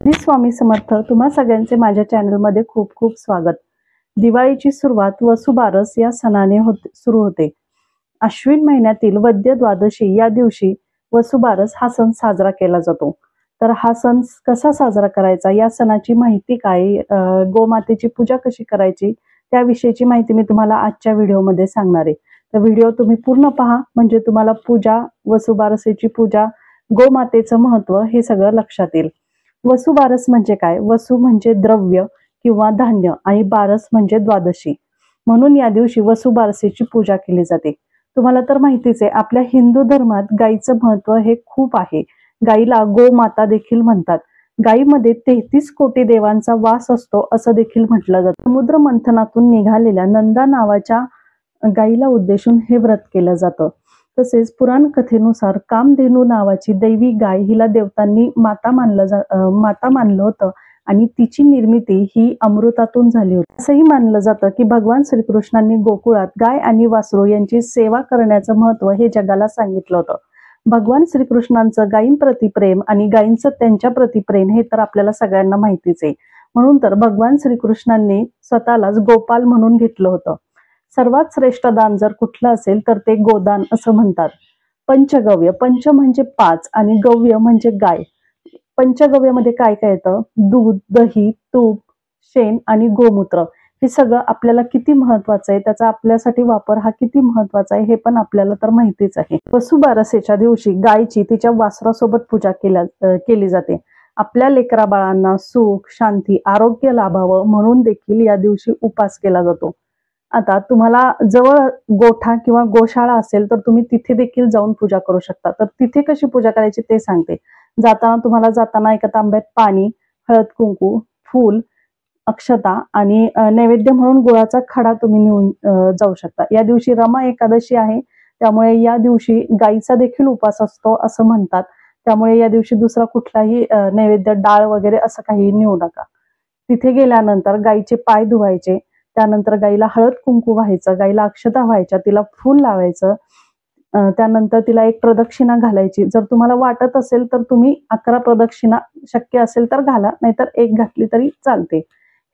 श्री स्वामी समर्थ। तुम्हा सगळ्यांचे माझ्या चॅनलमध्ये खूप खूप स्वागत। दिवाळीची सुरुवात वसुबारस या सणाने सुरू होते। अश्विन महिन्यातील वद्य द्वादशी या दिवशी वसुबारस हा सण साजरा केला जातो। तर हा सण कसा साजरा करायचा, या सणाची माहिती काय, गोमातेची पूजा कशी करायची, त्याविषयीची माहिती मी तुम्हाला आजच्या व्हिडिओमध्ये सांगणार आहे। तर व्हिडिओ तुम्ही पूर्ण पहा, म्हणजे तुम्हाला पूजा, वसुबारसेची पूजा, गोमातेचं महत्त्व हे सगळं लक्षात येईल। वसुबारस म्हणजे काय? वसु म्हणजे द्रव्य किंवा धान्य आणि बारस म्हणजे द्वादशी, म्हणून या दिवशी वसुबारसेची पूजा केली जाते। तुम्हाला तर माहितीच आहे, आपल्या हिंदू धर्मात गायीचं महत्त्व हे खूप आहे। गायीला गोमाता देखील म्हणतात। गायीमध्ये 33 कोटी देवांचा वास असतो असं देखील म्हटलं जातं। समुद्र मंथनातून निघालेल्या नंदा नावाच्या गायीला उद्देशून हे व्रत केलं जातं। तसेच पुराण कथेनुसार कामधेनू नावाची दैवी गाय हिला देवतांनी माता मानलं होतं आणि तिची निर्मिती ही अमृतातून झाली होती। असंही मानलं जातं की भगवान श्रीकृष्णांनी गोकुळात गाय आणि वासरू यांची सेवा करण्याचं महत्त्व हे जगाला सांगितलं होतं। भगवान श्रीकृष्णांचं गायींप्रती प्रेम आणि गायींचं त्यांच्या प्रति प्रेम हे तर आपल्याला सगळ्यांना माहितीच आहे। म्हणून तर भगवान श्रीकृष्णांनी स्वतःलाच गोपाल म्हणून घेतलं होतं। सर्वात श्रेष्ठ दान जर कुठलं असेल तर ते गोदान असं म्हणतात। पंचगव्य, पंच म्हणजे 5 आणि गव्य म्हणजे गाय। पंचगव्यामध्ये काय काय येतं? दूध, दही, तूप, शेण आणि गोमूत्र। हे सगळं आपल्याला किती महत्वाचं आहे, त्याचा आपल्यासाठी वापर हा किती महत्वाचा आहे हे पण आपल्याला तर माहितीच आहे। वसुबारसेच्या दिवशी गायची तिच्या वासरासोबत पूजा केली जाते। आपल्या लेकरा बाळांना सुख, शांती, आरोग्य लाभावं म्हणून देखील या दिवशी उपास केला जातो। आता तुम्हाला जवळ गोठा किंवा गोशाळा असेल तर तुम्ही तिथे देखील जाऊन पूजा करू शकता। तर तिथे कशी पूजा करायची ते सांगते। जाताना एका तांब्यात पाणी, हळद कुंकू, फूल, अक्षता आणि नैवेद्य म्हणून गुळाचा खडा तुम्ही नेऊन जाऊ शकता। या दिवशी रमा एकादशी आहे, त्यामुळे या दिवशी गायीचा देखील उपास असतो असं म्हणतात। त्यामुळे या दिवशी दुसरा कुठलाही नैवेद्य, डाळ वगैरे असं काही नेऊ नका। तिथे गेल्यानंतर गायीचे पाय धुवायचे, त्यानंतर गायीला हळद कुंकू व्हायचं, गायीला अक्षता व्हायच्या, तिला फूल लावायचं, त्यानंतर तिला एक प्रदक्षिणा घालायची। जर तुम्हाला वाटत असेल तर तुम्ही 11 प्रदक्षिणा शक्य असेल तर घाला, नाहीतर एक घातली तरी चालते।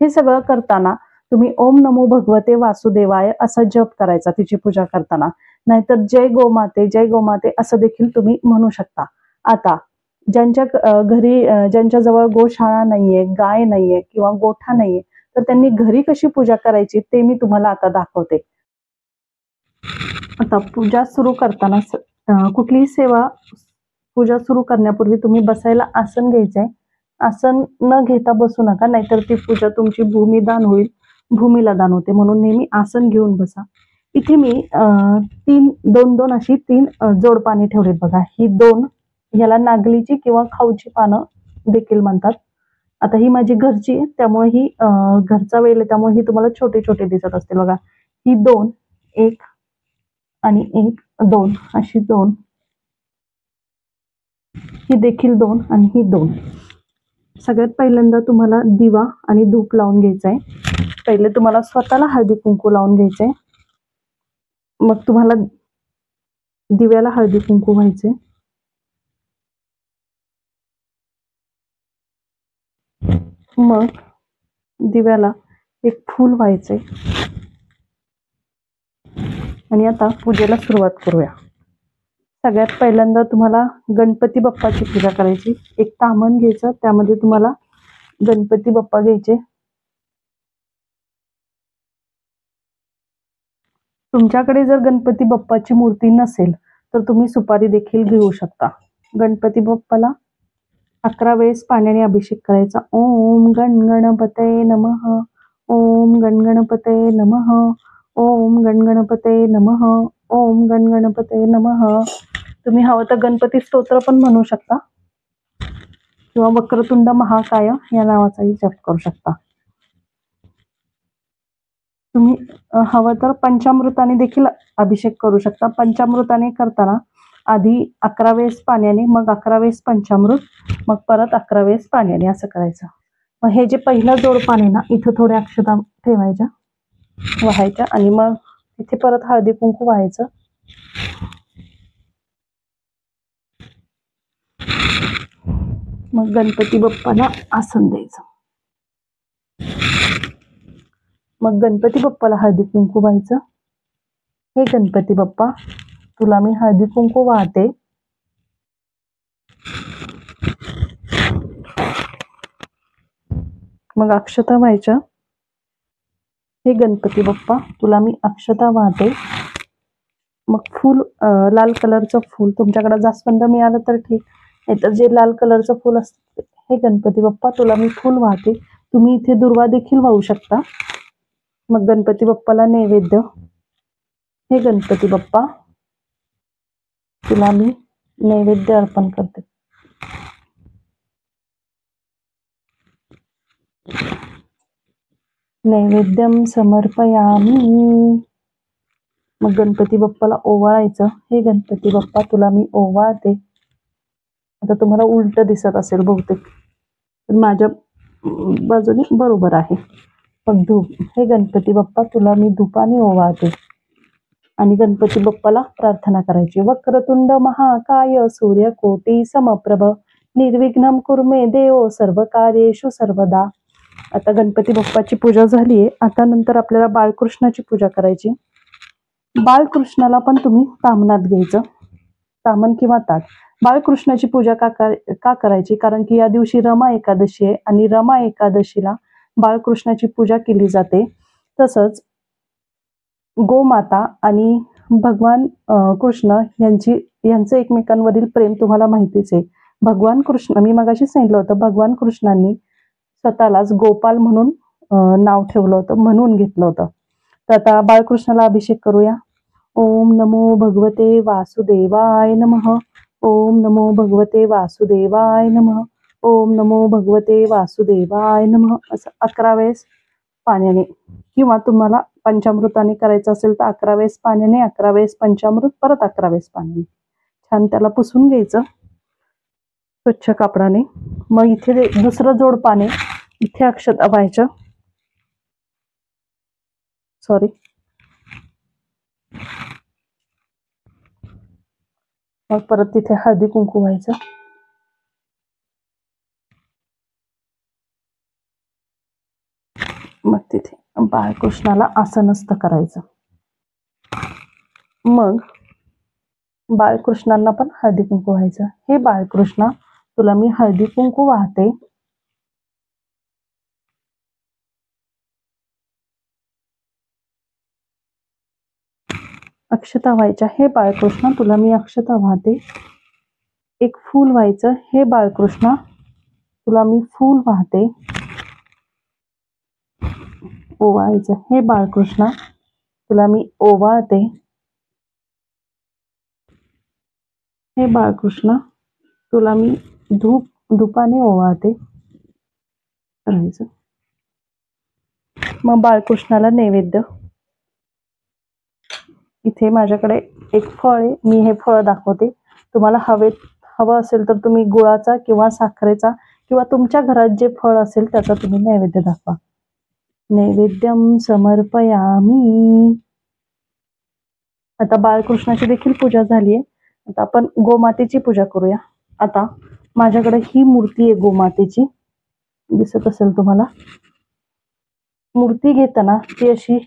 हे सगळं करताना तुम्ही ओम नमो भगवते वासुदेवाय असा जप करायचा तिची पूजा करताना, नाहीतर जय गोमाते असं देखील तुम्ही म्हणू शकता। आता ज्यांच्या घरी ज्यांच्या जवळ गोशाळा नाहीये, गाय नाहीये किंवा गोठा नाहीये, तर त्यांनी घरी कशी पूजा करायची ते मी तुम्हाला आता दाखवते। आता पूजा सुरू करताना कुठलीही पूजा सुरू करण्यापूर्वी तुम्ही बसायला आसन घ्यायचंय। आसन न घेता बसू नका, नाहीतर ती पूजा तुमची भूमिदान होईल, भूमीला दान होते, म्हणून नेहमी आसन घेऊन बसा। इथे मी 2 अशी 3 जोडपाने ठेवलेत बघा। ही 2, याला नागलीची किंवा खाऊची पानं देखील म्हणतात। आता ही माझी घरची आहे, त्यामुळे ही घरचा वेल आहे, त्यामुळे ही तुम्हाला छोटे छोटे दिसत असतील बघा। ही 2, 1 आणि 1, 2 अशी 2, ही देखील 2 आणि ही 2। सगळ्यात पहिल्यांदा तुम्हाला दिवा आणि धूप लावून घ्यायचा आहे। पहिले तुम्हाला स्वतःला हळदी कुंकू लावून घ्यायचंय, मग तुम्हाला दिव्याला हळदी कुंकू व्हायचे, मग दिव्याला एक फूल व्हायचे आणि आता पूजेला सुरुवात करूया। सगळ्यात पहिल्यांदा तुम्हाला गणपती बाप्पाची पूजा करायची। एक तामण घ्यायचं, त्यामध्ये तुम्हाला गणपती बाप्पा घ्यायचे। तुमच्याकडे जर गणपती बाप्पाची मूर्ती नसेल तर तुम्ही सुपारी देखील घेऊ शकता। गणपती बाप्पाला 11 वेळेस पाण्याने अभिषेक करायचा। ओम गणगणपतये नमः, ओम गणगणपतये नमः, ओम गणगणपतये नमः, ओम गणगणपतये नमः। तुम्ही हवं तर गणपती स्तोत्र पण म्हणू शकता किंवा वक्रतुंड महाकाय या नावाचाही जप करू शकता। तुम्ही हवं तर पंचामृताने देखील अभिषेक करू शकता। पंचामृताने करताना आधी 11 वेळेस पाण्याने, मग 11 वेळेस पंचामृत, मग परत 11 वेळेस पाण्याने असं करायचं। मग हे जे पहिलं जोडपान आहे ना, इथं थोड्या अक्षता ठेवायच्या, व्हायच्या, आणि मग इथे परत हळदी कुंकू व्हायचं। मग गणपती बाप्पाला आसन द्यायचं. मग गणपती बाप्पाला हळदी कुंकू व्हायचं. हे गणपती बाप्पा, तुला मी हळदी कुंकू वाहते. मग अक्षता व्हायच्या. हे गणपती बाप्पा, तुला मी अक्षता वाहते. मग फूल, लाल कलरचं फूल, तुमच्याकडे जास्वंद मिळालं तर ठीक, नाहीतर जे लाल कलरचं फूल असतं, हे गणपती बाप्पा तुला मी फूल वाहते. तुम्ही इथे दुर्वा देखील वाहू शकता. मग गणपती बाप्पाला नैवेद्य. हे गणपती बाप्पा, तुला मी नैवेद्य अर्पण करते. नैवेद्यम समर्पयामी. मग गणपती बाप्पाला ओवाळायचं. हे गणपती बाप्पा, तुला मी ओवाळते. आता तुम्हाला उलट दिसत असेल बहुतेक, पण माझ्या बाजूने बरोबर आहे. मग धूप. हे गणपती बाप्पा, तुला मी धूपाने ओवाळते. आणि गणपती बाप्पाला प्रार्थना करायची. वक्रतुंड महाकाय सूर्यकोटी समप्रभ निर्विघ्नं कुर्मे देव सर्व कार्येषु सर्वदा. आता गणपती बाप्पाची पूजा झालीये. आता नंतर आपल्याला बाळकृष्णाची पूजा करायची. बाळकृष्णाला पण तुम्ही तामणात घ्यायचं, तामण किंवा ताट. बाळकृष्णाची पूजा का करायची? कारण की या दिवशी रमा एकादशी आहे आणि रमा एकादशीला बाळकृष्णाची पूजा केली जाते. तसंच गोमाता आणि भगवान कृष्ण यांचं एकमेकांवरील प्रेम तुम्हाला माहितीच आहे. भगवान कृष्ण, मी मगाशी सांगितलं होतं, भगवान कृष्णांनी स्वतःलाच गोपाल म्हणून नाव ठेवलं होतं, म्हणून घेतलं होतं. तर आता बाळकृष्णाला अभिषेक करूया. ओम नमो भगवते वासुदेवाय नमः. ओम नमो भगवते वासुदेवाय नमः. ओम नमो भगवते वासुदेवाय नमः. असं 11 वेळेस पाण्याने, किंवा तुम्हाला पंचामृताने करायचं असेल तर 11 वेळेस पाण्याने, 11 वेळेस पंचामृत, परत 11 वेळेस पाण्याने छान त्याला पुसून घ्यायचं स्वच्छ कापडाने. मग इथे दुसरं जोड पाणी, इथे अक्षता व्हायचं. सॉरी, मग परत तिथे हळदी कुंकू व्हायचं. मग तिथे बाळकृष्णाला आसनस्थ करायचं. मग बाळकृष्णांना पण हळदी कुंकू व्हायचं. हे बाळकृष्णा, तुला मी हळदी कुंकू वाहते. अक्षता व्हायच्या. हे बाळकृष्ण, तुला मी अक्षता वाहते. एक फूल व्हायचं. हे बाळकृष्ण, तुला मी फूल वाहते. ओवाळायचं. हे बाळकृष्ण, तुला मी ओवाळते. हे बाळकृष्ण, तुला मी धूपाने ओवाळते. करायचं. मग बाळकृष्णाला नैवेद्य. इथे माझ्याकडे एक फळ आहे, मी हे फळ दाखवते. तुम्हाला हवं असेल तर तुम्ही गुळाचा किंवा साखरेचा किंवा तुमच्या घरात जे फळ असेल त्याचा तुम्ही नैवेद्य दाखवा. नैवेद्यम समर्पयामी. आता बाळकृष्णाची देखील पूजा झालीये. आता आपण गोमातेची पूजा करूया. आता माझ्याकडे ही मूर्ती आहे गोमातेची, दिसत असेल तुम्हाला. मूर्ती घेताना ती अशी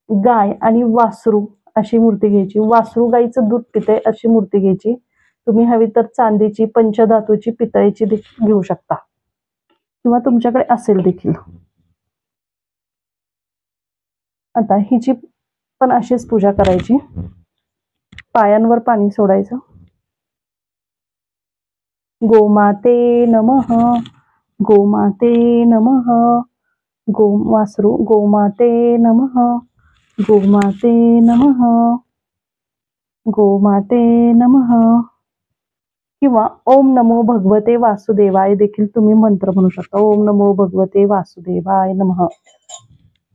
गाय आणि वासरू अशी मूर्ती घ्यायची. वासरू गाईचं दूध पिते अशी मूर्ती घ्यायची. तुम्ही हवी तर चांदीची, पंचधातूची, पितळेची देखील घेऊ शकता, किंवा तुमच्याकडे असेल देखील. आता हिची पण अशीच पूजा करायची. पायांवर पाणी सोडायचं. गोमाते नमः. गोमाते नमः. वासरू गोमाते नमः. गोमाते नमः. गोमाते नमः. किंवा ओम नमो भगवते वासुदेवाय देखील तुम्ही मंत्र म्हणू शकता. ओम नमो भगवते वासुदेवाय नमः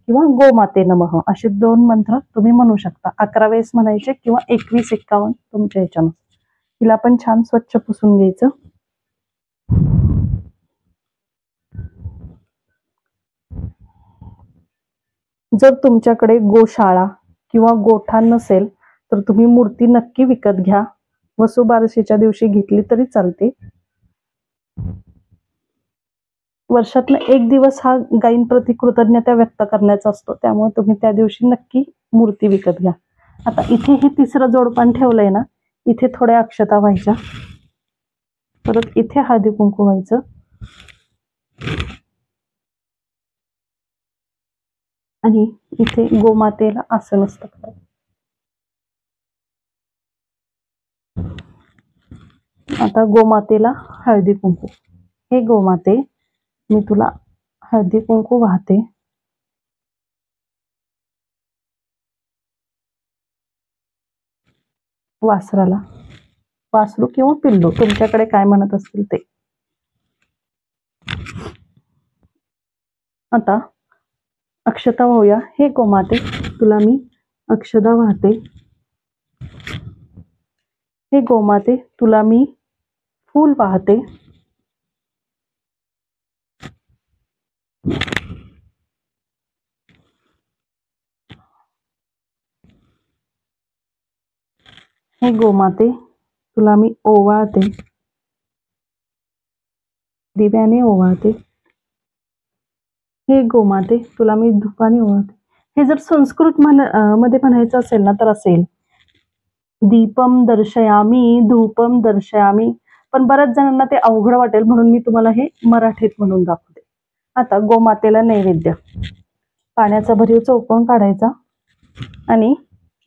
किंवा गोमाते नमः असे 2 मंत्र तुम्ही म्हणू शकता. 11 वेळेस म्हणायचे किंवा 21, 51 तुमच्या ह्याच्यानं. तिला पण छान स्वच्छ पुसून घ्यायचं. जर तुमच्याकडे गोशाळा किंवा गोठा नसेल तर तुम्ही मूर्ती नक्की विकत घ्या. वसुबारसेच्या दिवशी घेतली तरी चालते. वर्षातनं एक दिवस हा गायींप्रती कृतज्ञता व्यक्त करण्याचा असतो, त्यामुळे तुम्ही त्या दिवशी नक्की मूर्ती विकत घ्या. आता इथे हे तिसरं जोडपान ठेवलंय ना, इथे थोड्या अक्षता व्हायच्या, परत इथे हळदी कुंकू व्हायचं आणि इथे गोमातेला आसन असतं. आता गोमातेला हळदी कुंकू. हे गोमाते, मी तुला हळदी कुंकू वाहते. वासराला, वासरू किंवा पिल्लू तुमच्याकडे काय म्हणत असतील ते. आता अक्षता वाहूया. हे गोमाते, तुला मी अक्षता वाहते. हे गोमाते, तुला मी फूल वाहते. हे गोमाते, तुला मी ओवाळते, दिव्याने ओवाळते. हे गोमाते, तुला मी धुपाने ओवाळते. हे जर संस्कृत मध्ये म्हणायचं असेल ना, तर असेल दीपम दर्शयामी धूपम दर्शयामी, पण बऱ्याच जणांना ते अवघड वाटेल म्हणून मी तुम्हाला हे मराठीत म्हणून दाखवते. आता गोमातेला नैवेद्य, पाण्याचा भरीव चौकोन काढायचा आणि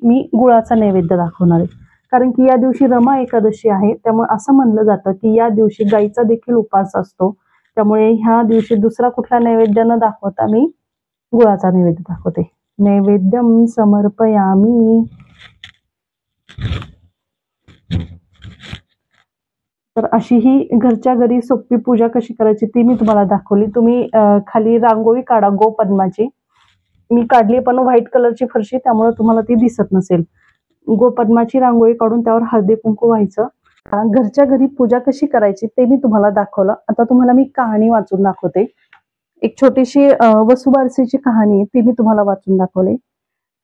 मी गुळाचा नैवेद्य दाखवणार आहे. कारण की या दिवशी रमा एकादशी आहे, त्यामुळे असं म्हणलं जातं की या दिवशी गायीचा देखील उपवास असतो. त्यामुळे ह्या दिवशी दुसरा कुठला नैवेद्य न दाखवता मी गुळाचा नैवेद्य दाखवते. नैवेद्यम समर्पयामी. तर अशी ही घरच्या घरी सोपी पूजा कशी करायची ती मी तुम्हाला दाखवली. तुम्ही खाली रांगोळी काढा गोपद्माची. मी काढली पण व्हाईट कलरची फरशी, त्यामुळे तुम्हाला ती दिसत नसेल. गोपद्माची रांगोळी काढून त्यावर हळदी कुंकू व्हायचं. घरच्या घरी पूजा कशी करायची ते मी तुम्हाला दाखवलं. आता तुम्हाला मी कहाणी वाचून दाखवते. एक छोटीशी वसुबारसेची कहाणी, ती मी तुम्हाला वाचून दाखवली.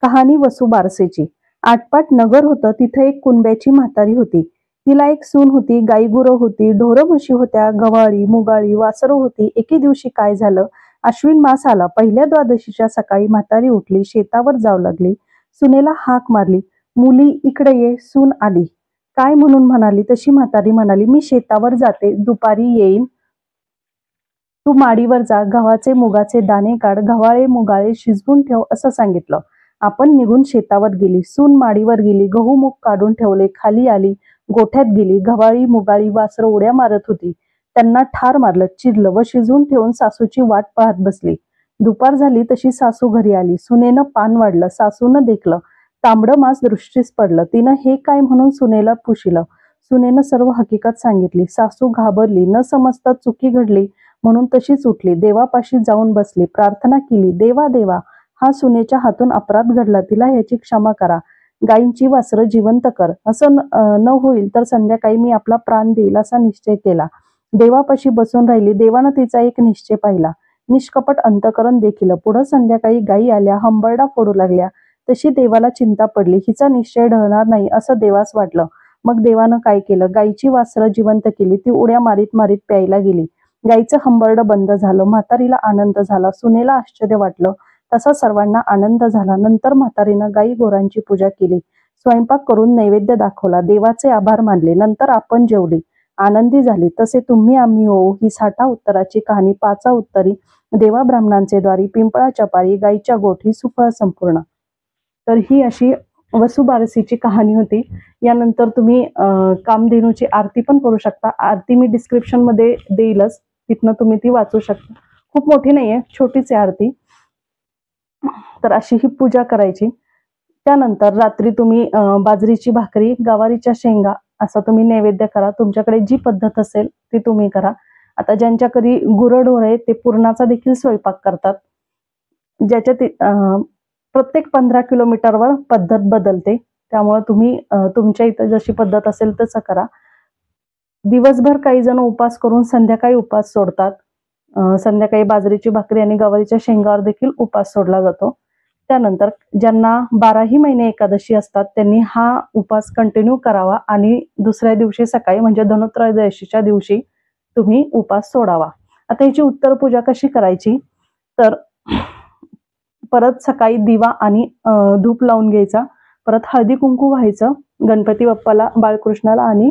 कहाणी वसुबारसेची. आटपाट नगर होतं, तिथे एक कुणब्याची म्हातारी होती. तिला एक सून होती, गाई गुरं होती, ढोरं म्हशी होत्या, गव्हाळी मुगाळी वासरं होती. एके दिवशी काय झालं, अश्विन मास आला. पहिल्या द्वादशीच्या सकाळी म्हातारी उठली, शेतावर जाऊ लागली. सुनेला हाक मारली, मुली इकडे ये. सून आली. काय म्हणून म्हणाली तशी म्हातारी म्हणाली, मी शेतावर जाते, दुपारी येईन. तू माडीवर जा, गव्हाचे मुगाचे दाणे काढ, गव्हाळे मुगाळे शिजवून ठेव असं सांगितलं. आपण निघून शेतावर गेली. सून माडीवर गेली, गहू मूग काढून ठेवले, खाली आली, गोठ्यात गेली. गव्हाळी मुगाळी वासरं उड्या मारत होती. त्यांना ठार मारलं, चिरलं व शिजवून ठेवून सासूची वाट पाहत बसली. दुपार झाली तशी सासू घरी आली. सुनेनं पान वाढलं, सासूनं देखलं. तांबडं मांस दृष्टीस पडलं. तिनं हे काय म्हणून सुनेला पुशिलं. सुनेनं सर्व हकीकत सांगितली. सासू घाबरली, न समजता चुकी घडली म्हणून तशीच उठली. देवापाशी जाऊन बसली, प्रार्थना केली, देवा देवा, हा सुनेच्या हातून अपराध घडला, तिला ह्याची क्षमा करा. गायींची वासरं जिवंत कर. असं न होईल तर संध्याकाळी मी आपला प्राण देईल असा निश्चय केला. देवापाशी बसून राहिली. देवानं तिचा एक निश्चय पाहिला, निष्कपट अंतकरण देखील. पुढं संध्याकाळी गायी आल्या, हंबरडा फोडू लागल्या. तशी देवाला चिंता पडली, हिचा निश्चय ढळणार नाही असं देवास वाटलं. मग देवानं काय केलं, गायीची वासरं जिवंत केली. ती उड्या मारीत मारीत प्यायला गेली. गायीचं हंबरडं बंद झालं. म्हातारीला आनंद झाला, सुनेला आश्चर्य वाटलं. तसा सर्वांना आनंद झाला. नंतर म्हातारीनं गायी गोरांची पूजा केली, स्वयंपाक करून नैवेद्य दाखवला, देवाचे आभार मानले. नंतर आपण जेवली, आनंदी झाली. तसे तुम्ही आम्ही होऊ ही 60 उत्तराची कहाणी. 5 उत्तरी, देवा ब्राह्मणांचे द्वारी, पिंपळाच्या पारी, गायीच्या गोठी, सुफळ संपूर्ण. तर ही अशी वसुबारसीची कहाणी होती. यानंतर तुम्ही कामधेनूची आरती पण करू शकता. आरती मी डिस्क्रिप्शन मध्ये देईलच, तिथनं तुम्ही ती वाचू शकता. खूप मोठी नाहीये, छोटीच आहे आरती. तर अशी ही पूजा करायची. त्यानंतर रात्री तुम्ही बाजरीची भाकरी, गवारीच्या शेंगा असा तुम्ही नैवेद्य करा. तुमच्याकडे जी पद्धत असेल ती तुम्ही करा. आता ज्यांच्या घरी गुरंढोरं आहे ते पुरणाचा देखील स्वयंपाक करतात. ज्याच्यात प्रत्येक 15 किलोमीटरवर पद्धत बदलते, त्यामुळे तुम्ही तुमच्या इथं जशी पद्धत असेल तसं करा. दिवसभर काही जण उपवास करून संध्याकाळी उपवास सोडतात. संध्याकाळी बाजरीची भाकरी आणि गवारीच्या शेंगावर देखील उपवास सोडला जातो. त्यानंतर ज्यांना 12ही महिने एकादशी असतात त्यांनी हा उपवास कंटिन्यू करावा आणि दुसऱ्या दिवशी सकाळी म्हणजे धनत्रयोदशीच्या दिवशी तुम्ही उपवास सोडावा. आता याची उत्तर पूजा कशी करायची, तर परत सकाळी दिवा आणि धूप लावून घ्यायचा, परत हळदी कुंकू व्हायचं गणपती बाप्पाला, बाळकृष्णाला आणि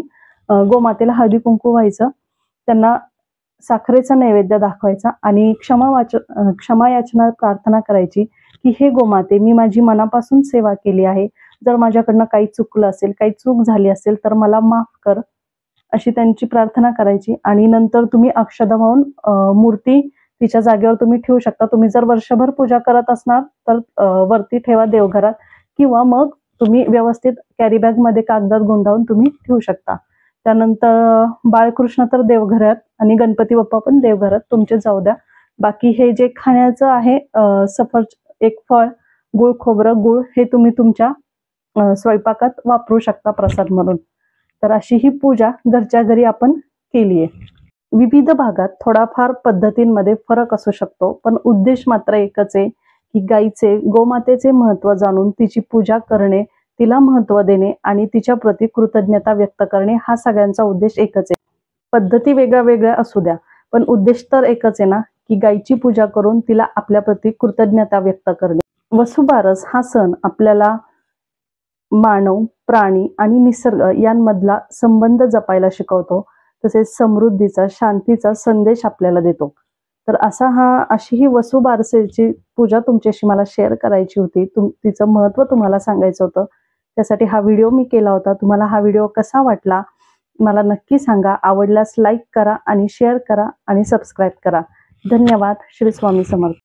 गोमातेला हळदी कुंकू व्हायचं, त्यांना साखरेचा नैवेद्य दाखवायचा आणि क्षमा याचना प्रार्थना करायची की हे गोमाते, मी माझी मनापासून सेवा केली आहे, जर माझ्याकडनं काही चुकलं असेल, काही चूक झाली असेल तर मला माफ कर, अशी त्यांची प्रार्थना करायची. आणि नंतर तुम्ही अक्षदा वाहून मूर्ती तिच्या जागेवर तुम्ही ठेवू शकता. तुम्ही जर वर्षभर पूजा करत असणार तर वरती ठेवा देवघरात, किंवा मग तुम्ही व्यवस्थित कॅरी बॅग मध्ये कागदात गुंडाळून तुम्ही ठेवू शकता. त्यानंतर बाळकृष्ण तर देवघरात आणि गणपती बाप्पा पण देवघरात तुमचे जाऊ द्या. बाकी हे जे खाण्याचं आहे एक फळ, गुळ खोबरं गुळ, हे तुम्ही तुमच्या स्वयंपाकात वापरू शकता प्रसाद म्हणून. तर अशी ही पूजा घरच्या घरी आपण केली आहे. विविध भागात थोडाफार पद्धतींमध्ये फरक असू शकतो, पण उद्देश मात्र एकच आहे की गाईचे, गोमातेचे महत्त्व जाणून तिची पूजा करणे, तिला महत्त्व देणे आणि तिच्या प्रती कृतज्ञता व्यक्त करणे, हा सगळ्यांचा उद्देश एकच आहे. पद्धती वेगळ्या वेगळ्या असू द्या, पण उद्देश तर एकच आहे ना, की गाईची पूजा करून तिला आपल्या प्रती कृतज्ञता व्यक्त करणे. वसुबारस हा सण आपल्याला मानव, प्राणी आणि निसर्ग यांमधला संबंध जपायला शिकवतो, तसेच समृद्धीचा, शांतीचा संदेश आपल्याला देतो. तर अशी ही वसुबारसेची पूजा तुमच्याशी मला शेअर करायची होती, तिचं महत्त्व तुम्हाला सांगायचं होतं, त्यासाठी हा व्हिडिओ मी केला होता. तुम्हाला हा व्हिडिओ कसा वाटला मला नक्की सांगा. आवडल्यास लाईक करा आणि शेअर करा आणि सबस्क्राईब करा. धन्यवाद. श्री स्वामी समर्थ.